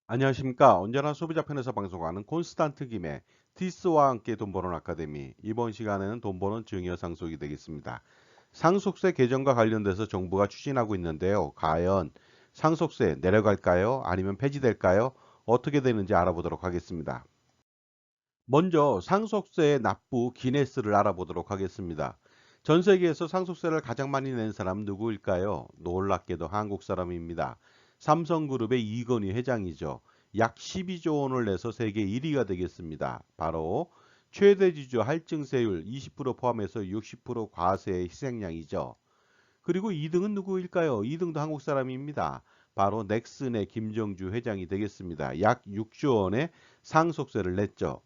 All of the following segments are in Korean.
안녕하십니까. 언제나 소비자 편에서 방송하는 콘스탄트 김의 티스와 함께 돈 버는 아카데미. 이번 시간에는 돈 버는 증여 상속이 되겠습니다. 상속세 개정과 관련돼서 정부가 추진하고 있는데요. 과연 상속세 내려갈까요? 아니면 폐지될까요? 어떻게 되는지 알아보도록 하겠습니다. 먼저 상속세의 납부 기네스를 알아보도록 하겠습니다. 전 세계에서 상속세를 가장 많이 낸 사람 누구일까요? 놀랍게도 한국 사람입니다. 삼성그룹의 이건희 회장이죠. 약 12조 원을 내서 세계 1위가 되겠습니다. 바로 최대 주주 할증세율 20% 포함해서 60% 과세의 희생양이죠. 그리고 2등은 누구일까요? 2등도 한국 사람입니다. 바로 넥슨의 김정주 회장이 되겠습니다. 약 6조 원의 상속세를 냈죠.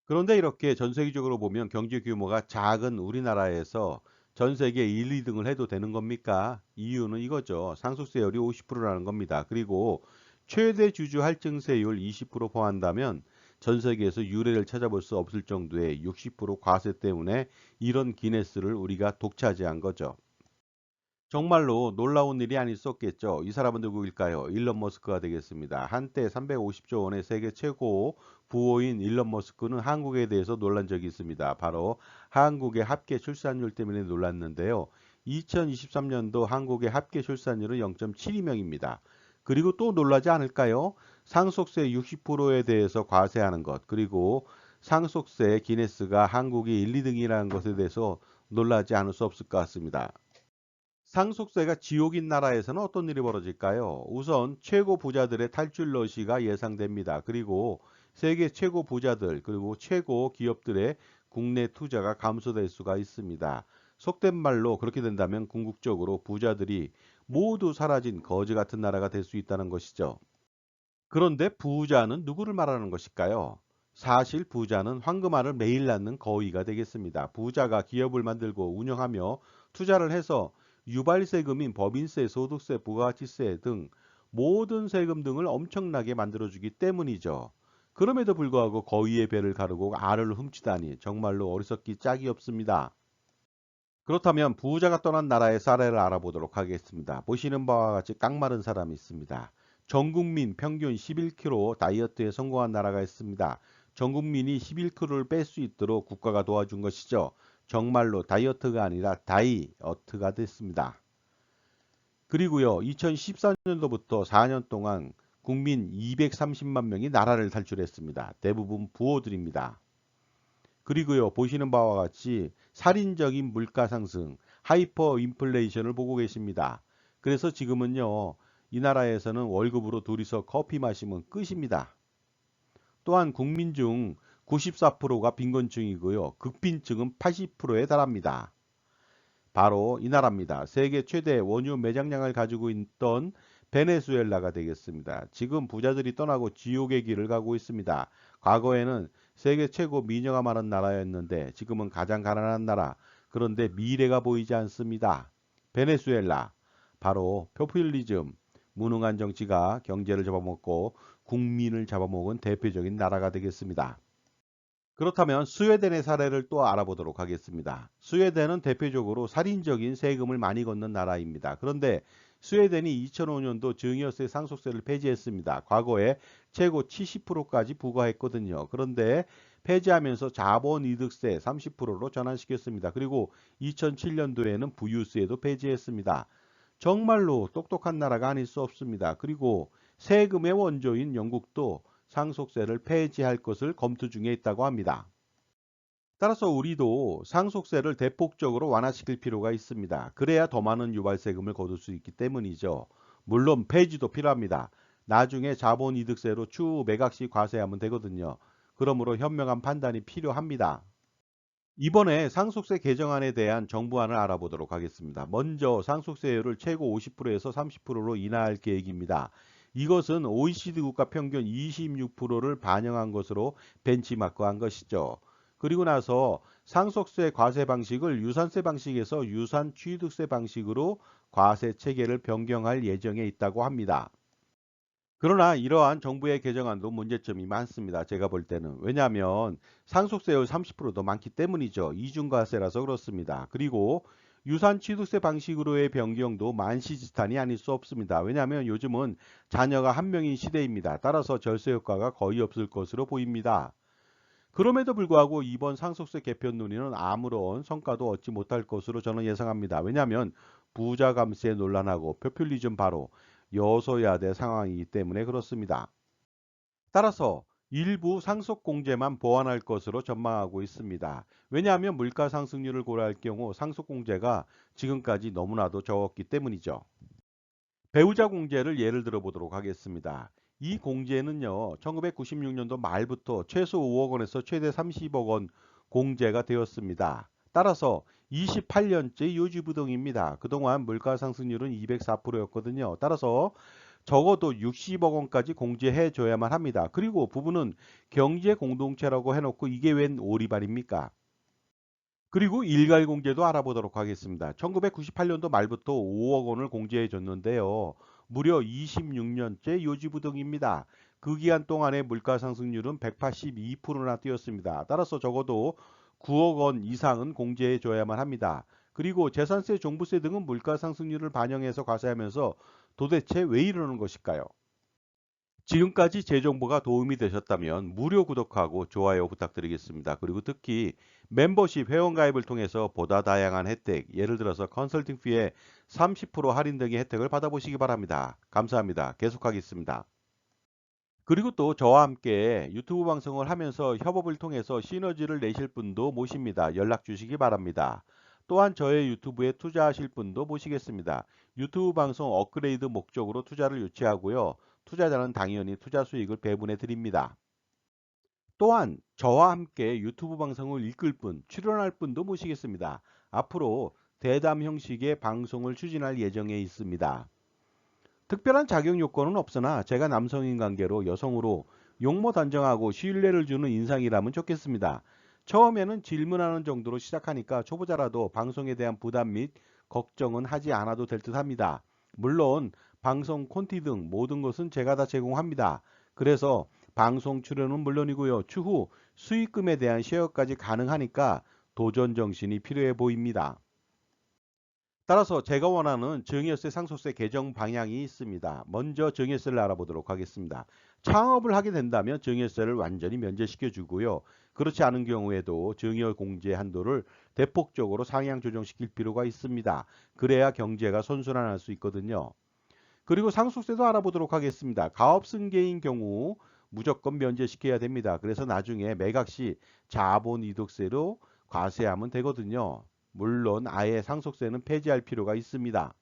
그런데 이렇게 전 세계적으로 보면 경제 규모가 작은 우리나라에서 전 세계 1, 2등을 해도 되는 겁니까? 이유는 이거죠. 상속세율이 50%라는 겁니다. 그리고 최대 주주 할증세율 20% 포함한다면 전 세계에서 유례를 찾아볼 수 없을 정도의 60% 과세 때문에 이런 기네스를 우리가 독차지한 거죠. 정말로 놀라운 일이 아닐 수 없겠죠. 이 사람은 누구일까요? 일론 머스크가 되겠습니다. 한때 350조 원의 세계 최고 부호인 일론 머스크는 한국에 대해서 놀란 적이 있습니다. 바로 한국의 합계 출산율 때문에 놀랐는데요. 2023년도 한국의 합계 출산율은 0.72명입니다. 그리고 또 놀라지 않을까요? 상속세 60%에 대해서 과세하는 것, 그리고 상속세 기네스가 한국이 1, 2등이라는 것에 대해서 놀라지 않을 수 없을 것 같습니다. 상속세가 지옥인 나라에서는 어떤 일이 벌어질까요? 우선 최고 부자들의 탈출 러시가 예상됩니다. 그리고 세계 최고 부자들 그리고 최고 기업들의 국내 투자가 감소될 수가 있습니다. 속된 말로 그렇게 된다면 궁극적으로 부자들이 모두 사라진 거지 같은 나라가 될 수 있다는 것이죠. 그런데 부자는 누구를 말하는 것일까요? 사실 부자는 황금알을 매일 낳는 거위가 되겠습니다. 부자가 기업을 만들고 운영하며 투자를 해서 유발세금인 법인세, 소득세, 부가가치세 등 모든 세금 등을 엄청나게 만들어주기 때문이죠. 그럼에도 불구하고 거위의 배를 가르고 알을 훔치다니 정말로 어리석기 짝이 없습니다. 그렇다면 부자가 떠난 나라의 사례를 알아보도록 하겠습니다. 보시는 바와 같이 깡마른 사람이 있습니다. 전 국민 평균 11kg 다이어트에 성공한 나라가 있습니다. 전 국민이 11kg를 뺄 수 있도록 국가가 도와준 것이죠. 정말로 다이어트가 아니라 다이어트가 됐습니다. 그리고요, 2014년도부터 4년 동안 국민 230만 명이 나라를 탈출했습니다. 대부분 부호들입니다. 그리고요, 보시는 바와 같이 살인적인 물가 상승, 하이퍼 인플레이션을 보고 계십니다. 그래서 지금은요, 이 나라에서는 월급으로 둘이서 커피 마시면 끝입니다. 또한 국민 중 94%가 빈곤층이고요, 극빈층은 80%에 달합니다. 바로 이 나라입니다. 세계 최대 원유 매장량을 가지고 있던 베네수엘라가 되겠습니다. 지금 부자들이 떠나고 지옥의 길을 가고 있습니다. 과거에는 세계 최고 민요가 많은 나라였는데 지금은 가장 가난한 나라. 그런데 미래가 보이지 않습니다. 베네수엘라. 바로 포퓰리즘, 무능한 정치가 경제를 잡아먹고 국민을 잡아먹은 대표적인 나라가 되겠습니다. 그렇다면 스웨덴의 사례를 또 알아보도록 하겠습니다. 스웨덴은 대표적으로 살인적인 세금을 많이 걷는 나라입니다. 그런데 스웨덴이 2005년도 증여세 상속세를 폐지했습니다. 과거에 최고 70%까지 부과했거든요. 그런데 폐지하면서 자본이득세 30%로 전환시켰습니다. 그리고 2007년도에는 부유세도 폐지했습니다. 정말로 똑똑한 나라가 아닐 수 없습니다. 그리고 세금의 원조인 영국도 상속세를 폐지할 것을 검토 중에 있다고 합니다. 따라서 우리도 상속세를 대폭적으로 완화시킬 필요가 있습니다. 그래야 더 많은 유발세금을 거둘 수 있기 때문이죠. 물론 폐지도 필요합니다. 나중에 자본이득세로 추후 매각시 과세하면 되거든요. 그러므로 현명한 판단이 필요합니다. 이번에 상속세 개정안에 대한 정부안을 알아보도록 하겠습니다. 먼저 상속세율을 최고 50%에서 30%로 인하할 계획입니다. 이것은 OECD 국가 평균 26%를 반영한 것으로 벤치마크한 것이죠. 그리고 나서 상속세 과세 방식을 유산세 방식에서 유산취득세 방식으로 과세 체계를 변경할 예정에 있다고 합니다. 그러나 이러한 정부의 개정안도 문제점이 많습니다. 제가 볼 때는. 왜냐하면 상속세율 30%도 많기 때문이죠. 이중과세라서 그렇습니다. 그리고 유산취득세 방식으로의 변경도 만시지탄이 아닐 수 없습니다. 왜냐하면 요즘은 자녀가 한 명인 시대입니다. 따라서 절세 효과가 거의 없을 것으로 보입니다. 그럼에도 불구하고 이번 상속세 개편 논의는 아무런 성과도 얻지 못할 것으로 저는 예상합니다. 왜냐하면 부자 감세 논란하고 포퓰리즘 바로 여소야대 상황이기 때문에 그렇습니다. 따라서 일부 상속 공제만 보완할 것으로 전망하고 있습니다. 왜냐하면 물가 상승률을 고려할 경우 상속 공제가 지금까지 너무나도 적었기 때문이죠. 배우자 공제를 예를 들어 보도록 하겠습니다. 이 공제는요, 1996년도 말부터 최소 5억 원에서 최대 30억 원 공제가 되었습니다. 따라서 28년째 유지부동입니다. 그동안 물가 상승률은 204%였거든요. 따라서 적어도 60억 원까지 공제해 줘야만 합니다. 그리고 부부는 경제 공동체라고 해놓고 이게 웬 오리발입니까? 그리고 일괄 공제도 알아보도록 하겠습니다. 1998년도 말부터 5억 원을 공제해 줬는데요. 무려 26년째 요지부동입니다. 그 기간 동안의 물가 상승률은 182%나 뛰었습니다. 따라서 적어도 9억 원 이상은 공제해 줘야만 합니다. 그리고 재산세, 종부세 등은 물가 상승률을 반영해서 과세하면서 도대체 왜 이러는 것일까요? 지금까지 제 정보가 도움이 되셨다면 무료 구독하고 좋아요 부탁드리겠습니다. 그리고 특히 멤버십 회원가입을 통해서 보다 다양한 혜택, 예를 들어서 컨설팅 피에 30% 할인 등의 혜택을 받아보시기 바랍니다. 감사합니다. 계속하겠습니다. 그리고 또 저와 함께 유튜브 방송을 하면서 협업을 통해서 시너지를 내실 분도 모십니다. 연락 주시기 바랍니다. 또한 저의 유튜브에 투자하실 분도 모시겠습니다. 유튜브 방송 업그레이드 목적으로 투자를 유치하고요. 투자자는 당연히 투자 수익을 배분해 드립니다. 또한 저와 함께 유튜브 방송을 이끌 분, 출연할 분도 모시겠습니다. 앞으로 대담 형식의 방송을 추진할 예정에 있습니다. 특별한 자격 요건은 없으나 제가 남성인 관계로 여성으로 용모 단정하고 신뢰를 주는 인상이라면 좋겠습니다. 처음에는 질문하는 정도로 시작하니까 초보자라도 방송에 대한 부담 및 걱정은 하지 않아도 될 듯 합니다. 물론 방송 콘티 등 모든 것은 제가 다 제공합니다. 그래서 방송 출연은 물론이고요. 추후 수익금에 대한 쉐어까지 가능하니까 도전 정신이 필요해 보입니다. 따라서 제가 원하는 증여세 상속세 개정 방향이 있습니다. 먼저 증여세를 알아보도록 하겠습니다. 창업을 하게 된다면 증여세를 완전히 면제시켜 주고요. 그렇지 않은 경우에도 증여 공제 한도를 대폭적으로 상향 조정시킬 필요가 있습니다. 그래야 경제가 선순환할 수 있거든요. 그리고 상속세도 알아보도록 하겠습니다. 가업 승계인 경우 무조건 면제시켜야 됩니다. 그래서 나중에 매각 시 자본이득세로 과세하면 되거든요. 물론 아예 상속세는 폐지할 필요가 있습니다.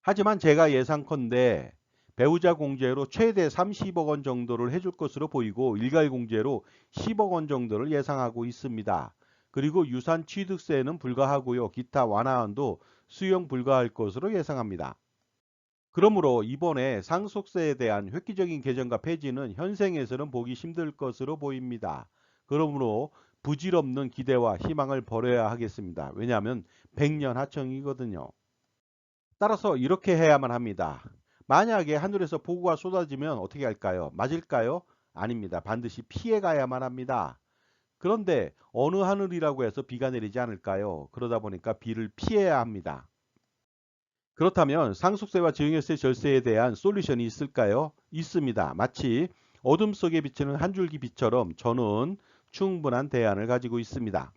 하지만 제가 예상컨대 배우자 공제로 최대 30억 원 정도를 해줄 것으로 보이고 일괄 공제로 10억 원 정도를 예상하고 있습니다. 그리고 유산 취득세는 불가하고요. 기타 완화안도 수용 불가할 것으로 예상합니다. 그러므로 이번에 상속세에 대한 획기적인 개정과 폐지는 현생에서는 보기 힘들 것으로 보입니다. 그러므로 부질없는 기대와 희망을 버려야 하겠습니다. 왜냐하면 100년 하청이거든요. 따라서 이렇게 해야만 합니다. 만약에 하늘에서 폭우가 쏟아지면 어떻게 할까요? 맞을까요? 아닙니다. 반드시 피해 가야만 합니다. 그런데 어느 하늘이라고 해서 비가 내리지 않을까요? 그러다 보니까 비를 피해야 합니다. 그렇다면 상속세와 증여세 절세에 대한 솔루션이 있을까요? 있습니다. 마치 어둠 속에 비치는 한 줄기 빛처럼 저는 충분한 대안을 가지고 있습니다.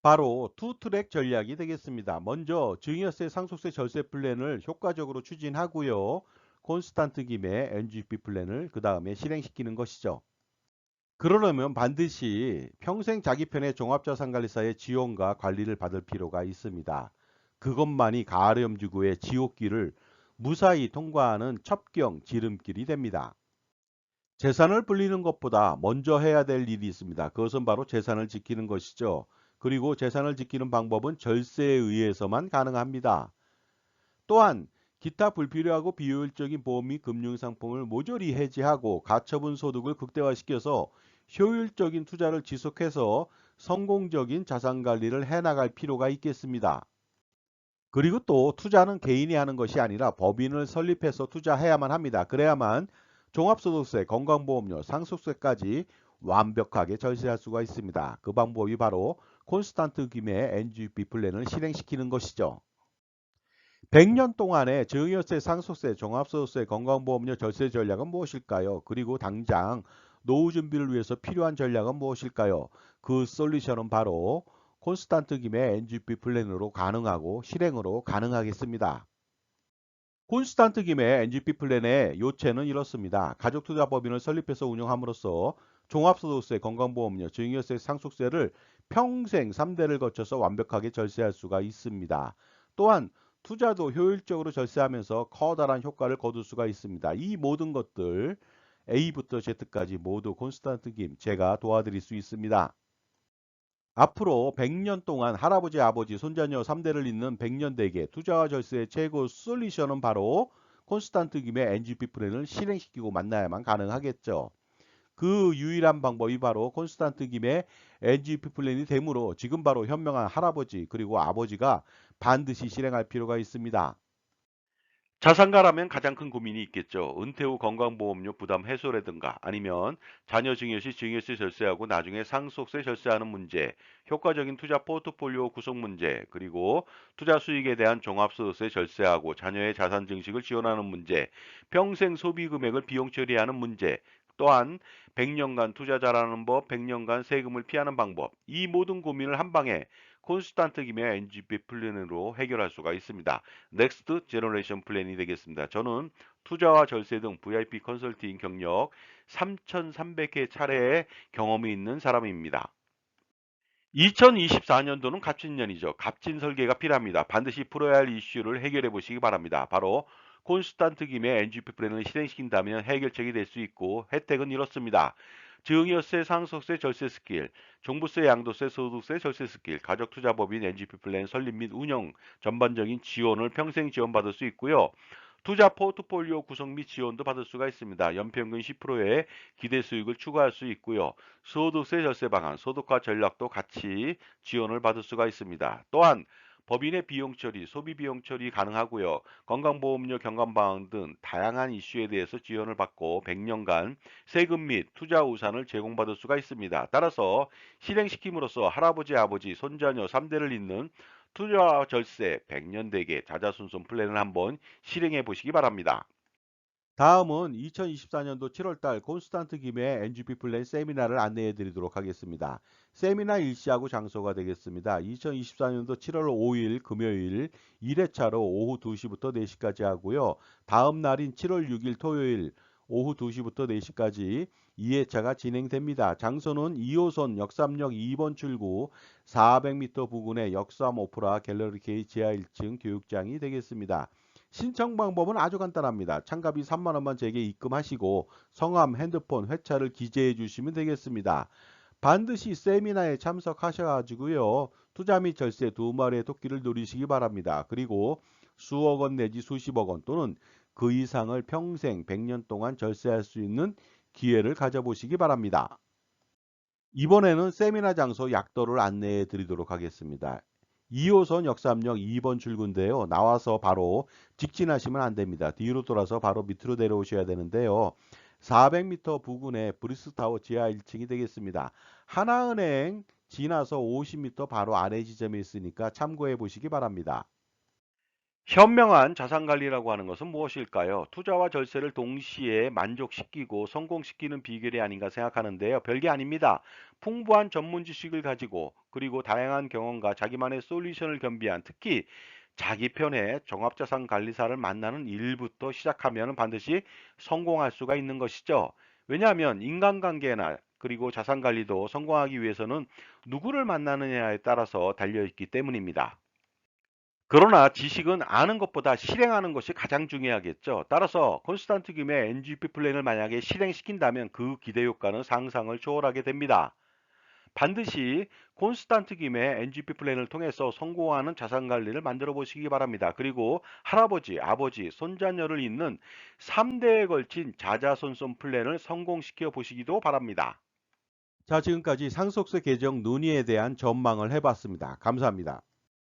바로 투 트랙 전략이 되겠습니다. 먼저 증여세 상속세 절세 플랜을 효과적으로 추진하고요. 콘스탄트 김의 NGP 플랜을 그 다음에 실행시키는 것이죠. 그러려면 반드시 평생 자기 편의 종합자산관리사의 지원과 관리를 받을 필요가 있습니다. 그것만이 가렴지구의 지옥길을 무사히 통과하는 첩경 지름길이 됩니다. 재산을 불리는 것보다 먼저 해야 될 일이 있습니다. 그것은 바로 재산을 지키는 것이죠. 그리고 재산을 지키는 방법은 절세에 의해서만 가능합니다. 또한 기타 불필요하고 비효율적인 보험 및 금융상품을 모조리 해지하고 가처분 소득을 극대화시켜서 효율적인 투자를 지속해서 성공적인 자산관리를 해나갈 필요가 있겠습니다. 그리고 또 투자는 개인이 하는 것이 아니라 법인을 설립해서 투자해야만 합니다. 그래야만 종합소득세, 건강보험료, 상속세까지 완벽하게 절세할 수가 있습니다. 그 방법이 바로 콘스탄트 김의 NGP 플랜을 실행시키는 것이죠. 100년 동안의 증여세, 상속세, 종합소득세, 건강보험료 절세 전략은 무엇일까요? 그리고 당장 노후 준비를 위해서 필요한 전략은 무엇일까요? 그 솔루션은 바로 콘스탄트 김의 NGP 플랜으로 가능하고 실행으로 가능하겠습니다. 콘스탄트 김의 NGP 플랜의 요체는 이렇습니다. 가족투자법인을 설립해서 운영함으로써 종합소득세, 건강보험료, 증여세, 상속세를 평생 3대를 거쳐서 완벽하게 절세할 수가 있습니다. 또한 투자도 효율적으로 절세하면서 커다란 효과를 거둘 수가 있습니다. 이 모든 것들 A부터 Z까지 모두 콘스탄트 김 제가 도와드릴 수 있습니다. 앞으로 100년 동안 할아버지, 아버지, 손자녀 3대를 잇는 100년 대계 투자와 절세의 최고 솔루션은 바로 콘스탄트 김의 NGP 플랜을 실행시키고 만나야만 가능하겠죠. 그 유일한 방법이 바로 콘스탄트 김의 NGP 플랜이 되므로 지금 바로 현명한 할아버지 그리고 아버지가 반드시 실행할 필요가 있습니다. 자산가라면 가장 큰 고민이 있겠죠. 은퇴 후 건강보험료 부담 해소라든가 아니면 자녀 증여 시 증여세 절세하고 나중에 상속세 절세하는 문제, 효과적인 투자 포트폴리오 구성 문제, 그리고 투자 수익에 대한 종합소득세 절세하고 자녀의 자산 증식을 지원하는 문제, 평생 소비 금액을 비용 처리하는 문제, 또한 100년간 투자 잘하는 법, 100년간 세금을 피하는 방법, 이 모든 고민을 한 방에 콘스탄트 김의 NGP 플랜으로 해결할 수가 있습니다. 넥스트 제너레이션 플랜이 되겠습니다. 저는 투자와 절세 등 VIP 컨설팅 경력 3,300회 차례의 경험이 있는 사람입니다. 2024년도는 갑진년이죠. 갑진 설계가 필요합니다. 반드시 풀어야 할 이슈를 해결해 보시기 바랍니다. 바로 콘스탄트 김의 NGP 플랜을 실행시킨다면 해결책이 될 수 있고 혜택은 이렇습니다. 증여세, 상속세, 절세 스킬, 종부세, 양도세, 소득세, 절세 스킬, 가족투자법인 NGP 플랜 설립 및 운영 전반적인 지원을 평생 지원받을 수 있고요. 투자 포트폴리오 구성 및 지원도 받을 수가 있습니다. 연평균 10%의 기대 수익을 추가할 수 있고요. 소득세 절세 방안, 소득화 전략도 같이 지원을 받을 수가 있습니다. 또한 법인의 비용 처리, 소비 비용 처리 가능하고요. 건강보험료 경감 방안 등 다양한 이슈에 대해서 지원을 받고 100년간 세금 및 투자 우산을 제공받을 수가 있습니다. 따라서 실행시킴으로써 할아버지, 아버지, 손자녀 3대를 잇는 투자와 절세 100년 대계 자자손손 플랜을 한번 실행해 보시기 바랍니다. 다음은 2024년도 7월달 콘스탄트 김의 NGP 플랜 세미나를 안내해 드리도록 하겠습니다. 세미나 일시하고 장소가 되겠습니다. 2024년도 7월 5일 금요일 1회차로 오후 2시부터 4시까지 하고요. 다음 날인 7월 6일 토요일 오후 2시부터 4시까지 2회차가 진행됩니다. 장소는 2호선 역삼역 2번 출구 400m 부근의 역삼 오프라 갤러리 K 지하 1층 교육장이 되겠습니다. 신청 방법은 아주 간단합니다. 참가비 3만 원만 제게 입금하시고 성함, 핸드폰, 회차를 기재해 주시면 되겠습니다. 반드시 세미나에 참석하셔가지고요. 투자 및 절세 두 마리의 토끼를 누리시기 바랍니다. 그리고 수억 원 내지 수십억 원 또는 그 이상을 평생 100년 동안 절세할 수 있는 기회를 가져보시기 바랍니다. 이번에는 세미나 장소 약도를 안내해 드리도록 하겠습니다. 2호선 역삼역 2번 출구인데요. 나와서 바로 직진하시면 안 됩니다. 뒤로 돌아서 바로 밑으로 내려오셔야 되는데요. 400m 부근에 브리스타워 지하 1층이 되겠습니다. 하나은행 지나서 50m 바로 아래 지점에 있으니까 참고해 보시기 바랍니다. 현명한 자산관리라고 하는 것은 무엇일까요? 투자와 절세를 동시에 만족시키고 성공시키는 비결이 아닌가 생각하는데요. 별게 아닙니다. 풍부한 전문 지식을 가지고 그리고 다양한 경험과 자기만의 솔루션을 겸비한 특히 자기 편의 종합자산관리사를 만나는 일부터 시작하면 반드시 성공할 수가 있는 것이죠. 왜냐하면 인간관계나 그리고 자산관리도 성공하기 위해서는 누구를 만나느냐에 따라서 달려있기 때문입니다. 그러나 지식은 아는 것보다 실행하는 것이 가장 중요하겠죠. 따라서 콘스탄트 김의 NGP 플랜을 만약에 실행시킨다면 그 기대 효과는 상상을 초월하게 됩니다. 반드시 콘스탄트 김의 NGP 플랜을 통해서 성공하는 자산 관리를 만들어 보시기 바랍니다. 그리고 할아버지, 아버지, 손자녀를 잇는 3대에 걸친 자자손손 플랜을 성공시켜 보시기도 바랍니다. 자, 지금까지 상속세 개정 논의에 대한 전망을 해봤습니다. 감사합니다.